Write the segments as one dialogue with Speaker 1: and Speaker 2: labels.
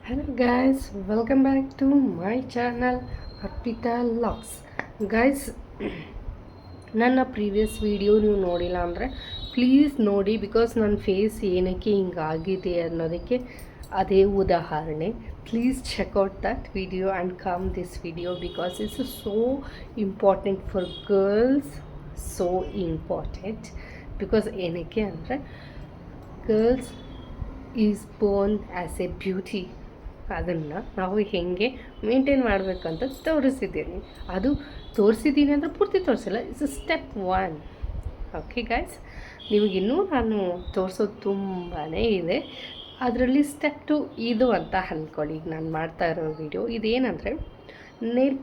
Speaker 1: Hello guys, welcome back to my channel Arpita Vlogs. Guys, ನನ್ನ previous video ನೀವು ನೋಡಿಲ್ಲ ಅಂದರೆ ಪ್ಲೀಸ್ ನೋಡಿ, ಬಿಕಾಸ್ ನನ್ನ ಫೇಸ್ ಏನಕ್ಕೆ ಹಿಂಗಾಗಿದೆ ಅನ್ನೋದಕ್ಕೆ ಅದೇ ಉದಾಹರಣೆ. Please check out that video and come this video because it's so important for girls, so important. Because ಏನಕ್ಕೆ ಅಂದರೆ girls is born as a beauty. ಅದನ್ನು ನಾವು ಹೇಗೆ ಮೇಂಟೈನ್ ಮಾಡಬೇಕಂತ ತೋರಿಸಿದ್ದೀನಿ. ಅದು ತೋರಿಸಿದ್ದೀನಿ ಅಂದರೆ ಪೂರ್ತಿ ತೋರಿಸಿಲ್ಲ, ಇಟ್ಸ್ ಸ್ಟೆಪ್ 1. ಓಕೆ ಗೈಸ್, ನಿಮಗಿನ್ನೂ ನಾನು ತೋರಿಸೋದು ತುಂಬಾ ಇದೆ. ಅದರಲ್ಲಿ ಸ್ಟೆಪ್ 2 ಇದು ಅಂತ ಅಂದ್ಕೊಳ್ಳಿ. ಈಗ ನಾನು ಮಾಡ್ತಾ ಇರೋ ವಿಡಿಯೋ ಇದೇನಂದರೆ ನೇಲ್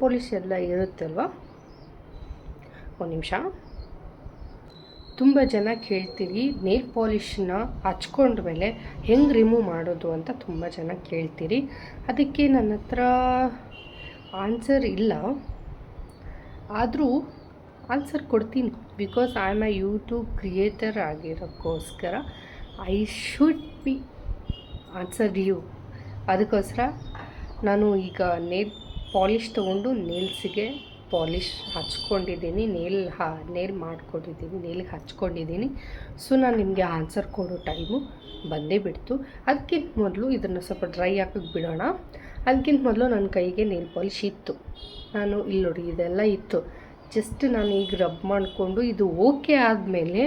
Speaker 1: ಪಾಲಿಷ್ ಎಲ್ಲ ಇರುತ್ತಲ್ವ. ಒಂದು ನಿಮಿಷ. ತುಂಬ ಜನ ಕೇಳ್ತೀರಿ ನೇಲ್ ಪಾಲಿಷನ್ನ ಹಚ್ಕೊಂಡ್ಮೇಲೆ ಹೆಂಗೆ ರಿಮೂವ್ ಮಾಡೋದು ಅಂತ ತುಂಬ ಜನ ಕೇಳ್ತೀರಿ. ಅದಕ್ಕೆ ನನ್ನ ಹತ್ರ ಆನ್ಸರ್ ಇಲ್ಲ, ಆದರೂ ಆನ್ಸರ್ ಕೊಡ್ತೀನಿ. Because I am a YouTube creator ಆಗಿರೋಕ್ಕೋಸ್ಕರ I should be answer you. ಅದಕ್ಕೋಸ್ಕರ ನಾನು ಈಗ ನೇಲ್ ಪಾಲಿಷ್ ತೊಗೊಂಡು ನೇಲ್ಸಿಗೆ ಪಾಲಿಷ್ ಹಚ್ಕೊಂಡಿದ್ದೀನಿ, ನೇಲ್ ಮಾಡ್ಕೊಂಡಿದ್ದೀನಿ, ನೇಲಿಗೆ ಹಚ್ಕೊಂಡಿದ್ದೀನಿ. ಸೊ ನಾನು ನಿಮಗೆ ಆನ್ಸರ್ ಕೊಡೋ ಟೈಮು ಬಂದೇ ಬಿಡ್ತು. ಅದಕ್ಕಿಂತ ಮೊದಲು ಇದನ್ನು ಸ್ವಲ್ಪ ಡ್ರೈ ಹಾಕಕ್ಕೆ ಬಿಡೋಣ. ಅದಕ್ಕಿಂತ ಮೊದಲು ನನ್ನ ಕೈಗೆ ನೇಲ್ ಪಾಲಿಷ್ ಇತ್ತು. ನಾನು ಇಲ್ಲಿ ನೋಡಿ ಇದೆಲ್ಲ ಇತ್ತು. ಜಸ್ಟ್ ನಾನು ಈಗ ರಬ್ ಮಾಡಿಕೊಂಡು ಇದು ಓಕೆ ಆದಮೇಲೆ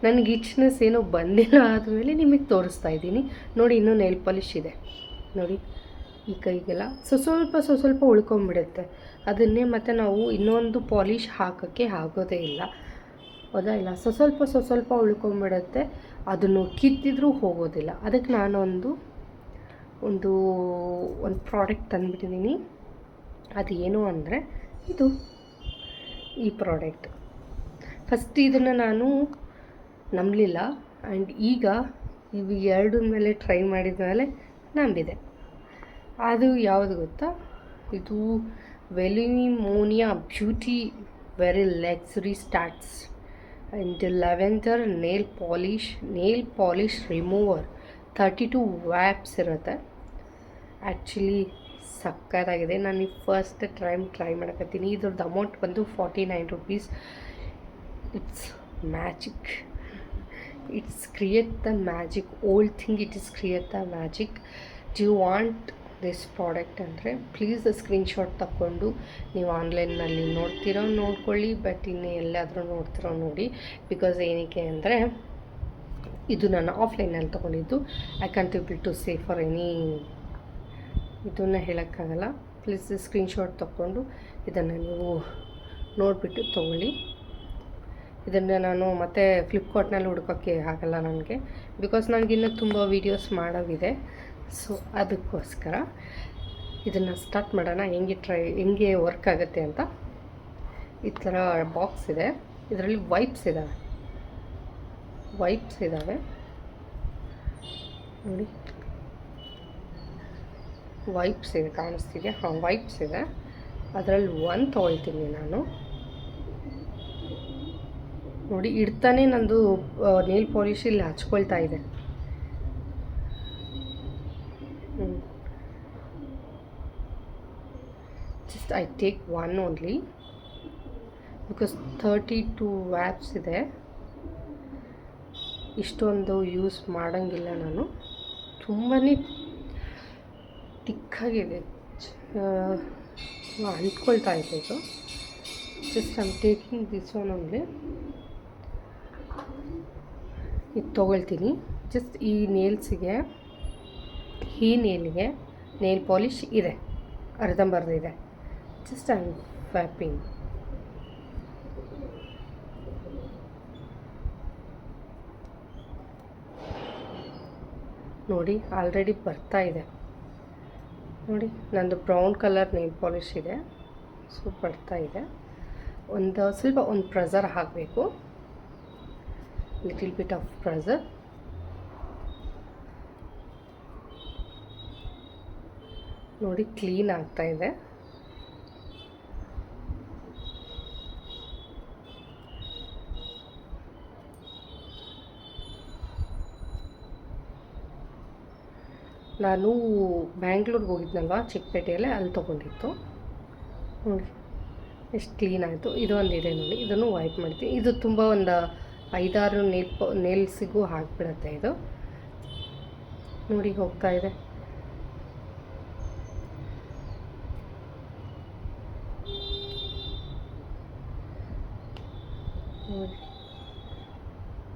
Speaker 1: ನನಗೆ ಇಚ್ನೆಸ್ ಏನೋ ಬಂದಿಲ್ಲ ಆದಮೇಲೆ ನಿಮಗೆ ತೋರಿಸ್ತಾ ಇದ್ದೀನಿ. ನೋಡಿ, ಇನ್ನೂ ನೇಲ್ ಪಾಲಿಷ್ ಇದೆ ನೋಡಿ ಈ ಕೈಗೆಲ್ಲ. ಸ್ವಲ್ಪ ಉಳ್ಕೊಂಬಿಡುತ್ತೆ. ಅದನ್ನೇ ಮತ್ತು ನಾವು ಇನ್ನೊಂದು ಪಾಲಿಷ್ ಹಾಕೋಕ್ಕೆ ಆಗೋದೇ ಇಲ್ಲ, ಹೌದಾ? ಇಲ್ಲ, ಸ್ವಲ್ಪ ಉಳ್ಕೊಂಬಿಡುತ್ತೆ. ಅದನ್ನು ಕಿತ್ತಿದ್ರೂ ಹೋಗೋದಿಲ್ಲ. ಅದಕ್ಕೆ ನಾನೊಂದು ಪ್ರಾಡಕ್ಟ್ ತಂದುಬಿಟ್ಟಿದ್ದೀನಿ. ಅದು ಏನು ಅಂದರೆ ಈ ಪ್ರಾಡಕ್ಟ್. ಫಸ್ಟ್ ಇದನ್ನು ನಾನು ನಂಬಲಿಲ್ಲ, ಆ್ಯಂಡ್ ಈಗ ಇವು ಎರಡರ ಮೇಲೆ ಟ್ರೈ ಮಾಡಿದ ಮೇಲೆ ನಂಬಿದೆ. ಅದು ಯಾವುದು ಗೊತ್ತಾ? ಇದು ವೆಲಿಮೋನಿಯಾ beauty very luxury starts and lavender nail polish remover. 32 wipes ಇರುತ್ತೆ. ಆ್ಯಕ್ಚುಲಿ ಸಕ್ಕತ್ತಾಗಿದೆ. ನಾನು ಈ ಫಸ್ಟ್ ಟ್ರೈ ಮಾಡಕತ್ತೀನಿ. ಇದ್ರದ್ದು ಅಮೌಂಟ್ ಬಂದು 49 rupees. It's magic. It's create the magic. Old thing it is create the magic. Do you want this product ಅಂದರೆ please screenshot ತಗೊಂಡು ನೀವು ಆನ್ಲೈನಲ್ಲಿ ನೋಡ್ಕೊಳ್ಳಿ. ಬಟ್ ಇನ್ನು ಎಲ್ಲಾದರೂ ನೋಡ್ತಿರೋ ನೋಡಿ. ಬಿಕಾಸ್ ಏನಕ್ಕೆ ಅಂದರೆ ಇದು ನಾನು ಆಫ್ಲೈನಲ್ಲಿ ತೊಗೊಂಡಿದ್ದು. I can't able to say for any, ಇದನ್ನು ಹೇಳೋಕ್ಕಾಗಲ್ಲ. ಪ್ಲೀಸ್ ಸ್ಕ್ರೀನ್ಶಾಟ್ ತಗೊಂಡು ಇದನ್ನು ನೀವು ನೋಡಿಬಿಟ್ಟು ತೊಗೊಳ್ಳಿ. ಇದನ್ನು ನಾನು ಮತ್ತೆ ಫ್ಲಿಪ್ಕಾರ್ಟ್ನಲ್ಲಿ ಹುಡ್ಕೋಕ್ಕೆ ಆಗಲ್ಲ ನನಗೆ, ಬಿಕಾಸ್ ನನಗಿನ್ನೂ ತುಂಬ ವೀಡಿಯೋಸ್ ಮಾಡೋವಿದೆ. ಸೊ ಅದಕ್ಕೋಸ್ಕರ ಇದನ್ನು ಸ್ಟಾರ್ಟ್ ಮಾಡೋಣ. ಹೆಂಗೆ ವರ್ಕ್ ಆಗುತ್ತೆ ಅಂತ. ಈ ಥರ ಬಾಕ್ಸ್ ಇದೆ. ಇದರಲ್ಲಿ ವೈಪ್ಸ್ ಇದ್ದಾವೆ ನೋಡಿ. ವೈಪ್ಸ್ ಇದೆ, ಕಾಣಿಸ್ತಿದೆ? ಹಾಂ, ವೈಪ್ಸ್ ಇದೆ. ಅದರಲ್ಲಿ ಒಂದು ತೊಗೊಳ್ತೀನಿ ನಾನು. ನೋಡಿ, ಇಡ್ತಾನೆ ನಂದು ನೇಲ್ ಪಾಲಿಷ್ ಇಲ್ಲಿ ಹಚ್ಕೊಳ್ತಾ ಇದೆ. Just I take one only because 32 ವ್ಯಾಪ್ಸ್ ಇದೆ. ಇಷ್ಟೊಂದು ಯೂಸ್ ಮಾಡೋಂಗಿಲ್ಲ ನಾನು. ತುಂಬಾ ತಿಕ್ಕಾಗಿದೆ, ಅಂಟ್ಕೊಳ್ತಾ ಇದೆ ಇದು. Just I am taking this one only. ಇದು ತೊಗೊಳ್ತೀನಿ. ಜಸ್ಟ್ ಈ ನೇಲ್ಗೆ ನೇಲ್ ಪಾಲಿಷ್ ಇದೆ, ಅರ್ಧಂಬರ್ಧ ಇದೆ. Just I am wiping. ನೋಡಿ, ಆಲ್ರೆಡಿ ಬರ್ತಾ ಇದೆ ನೋಡಿ. ನಂದು ಬ್ರೌನ್ ಕಲರ್ ನೇಲ್ ಪಾಲಿಷ್ ಇದೆ. ಸೊ ಬರ್ತಾ ಇದೆ. ಸ್ವಲ್ಪ ಪ್ರೆಸರ್ ಹಾಕಬೇಕು, ಲಿಟಲ್ ಬಿಟ್ ಆಫ್ ಪ್ರೆಸರ್. ನೋಡಿ, ಕ್ಲೀನ್ ಆಗ್ತಾ ಇದೆ. ನಾನು ಬ್ಯಾಂಗ್ಳೂರ್ಗೆ ಹೋಗಿದ್ನಲ್ವ ಚಿಕ್ಕಪೇಟೆಯಲ್ಲೇ, ಅಲ್ಲಿ ತೊಗೊಂಡಿತ್ತು ನೋಡಿ ಎಷ್ಟು ಕ್ಲೀನ್ ಆಯಿತು. ಇದೊಂದಿದೆ ನೋಡಿ, ಇದನ್ನು ವೈಪ್ ಮಾಡ್ತೀನಿ. ಇದು ತುಂಬ ಒಂದು 5-6 ನೇಲ್ಸಿಗೂ ಹಾಕಿಬಿಡುತ್ತೆ ಇದು ನೋಡಿ, ಹೋಗ್ತಾ ಇದೆ.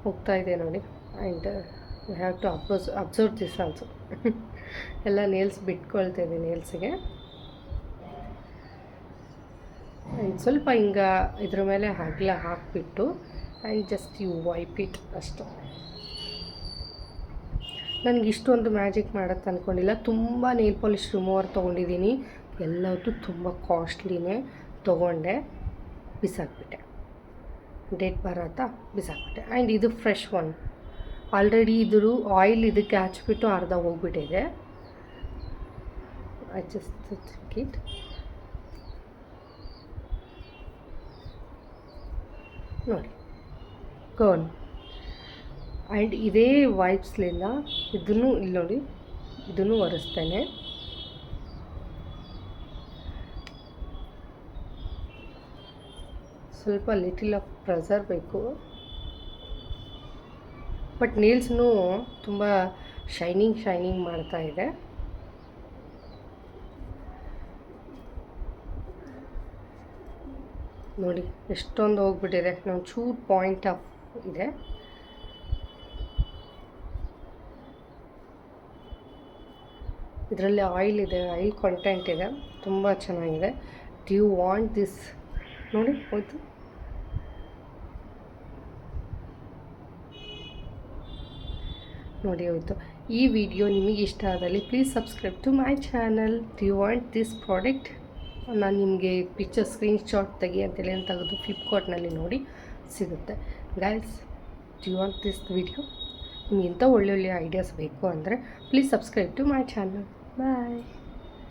Speaker 1: ಹೋಗ್ತಾ ಇದೆ ನೋಡಿ. And you have to observe this also. ಎಲ್ಲ ನೇಲ್ಸ್ ಬಿಟ್ಕೊಳ್ತಿದೆ ನೇಲ್ಸಿಗೆ. ಆ್ಯಂಡ್ ಸ್ವಲ್ಪ ಹಿಂಗೆ ಇದ್ರ ಮೇಲೆ ಹಾಕಿಬಿಟ್ಟು and just you wipe it ಅಷ್ಟು. ನನಗೆ ಇಷ್ಟೊಂದು ಮ್ಯಾಜಿಕ್ ಮಾಡೋಕ್ಕೆ ಅಂದ್ಕೊಂಡಿಲ್ಲ. ತುಂಬ ನೇಲ್ ಪಾಲಿಶ್ ರಿಮೂವರ್ ತೊಗೊಂಡಿದ್ದೀನಿ, ಎಲ್ಲದೂ ತುಂಬ ಕಾಸ್ಟ್ಲಿನೇ ತೊಗೊಂಡೆ, ಬಿಸಾಕ್ಬಿಟ್ಟೆ. ಡೇಟ್ ಬರತ್ತಾ ಬಿಸಾಕ್ಬಿಟ್ಟೆ. ಆ್ಯಂಡ್ ಇದು ಫ್ರೆಶ್ ಒನ್, ಆಲ್ರೆಡಿ ಇದ್ರ ಆಯಿಲ್ ಇದಕ್ಕೆ ಹಚ್ಬಿಟ್ಟು ಅರ್ಧ ಹೋಗ್ಬಿಟ್ಟಿದೆ. I just think it. ನೋಡಿ ಗೋನ್. ಆ್ಯಂಡ್ ಇದೇ ವೈಪ್ಸ್ಲಿಂದ ಇದನ್ನು ಇಲ್ಲಿ ನೋಡಿ, ಇದನ್ನು ಒರೆಸ್ತೇನೆ. ಸ್ವಲ್ಪ ಲಿಟಿಲ್ ಆಫ್ ಪ್ರೆಸರ್ ಬೇಕು, ಬಟ್ ನೇಲ್ಸ್ನೂ ತುಂಬ ಶೈನಿಂಗ್ ಮಾಡ್ತಾ ಇದೆ. ನೋಡಿ ಎಷ್ಟೊಂದು ಹೋಗ್ಬಿಟ್ಟಿದೆ. ನಾವು ಚೂರು ಪಾಯಿಂಟ್ ಆಫ್ ಇದೆ. ಇದರಲ್ಲಿ ಆಯಿಲ್ ಇದೆ, ಆಯಿಲ್ ಕಂಟೆಂಟ್ ಇದೆ, ತುಂಬ ಚೆನ್ನಾಗಿದೆ. Do you want this? ನೋಡಿ ಹೋಯ್ತು. ನೋಡಿ ಹೋಯ್ತು. ಈ ವಿಡಿಯೋ ನಿಮಗೆ ಇಷ್ಟ ಆದಲ್ಲಿ please subscribe to my channel. Do you want this product? ನಾನು ನಿಮಗೆ ಪಿಕ್ಚರ್ ಸ್ಕ್ರೀನ್ಶಾಟ್ ತೆಗಿ ಅಂತೇಳಿ ತೆಗೆದು ಫ್ಲಿಪ್ಕಾರ್ಟ್ನಲ್ಲಿ ನೋಡಿ ಸಿಗುತ್ತೆ. Guys, do you want this video? ನಿಮ್ಗೆ ಇಂಥ ಒಳ್ಳೊಳ್ಳೆ ಐಡಿಯಾಸ್ ಬೇಕು ಅಂದರೆ please subscribe to my channel. Bye.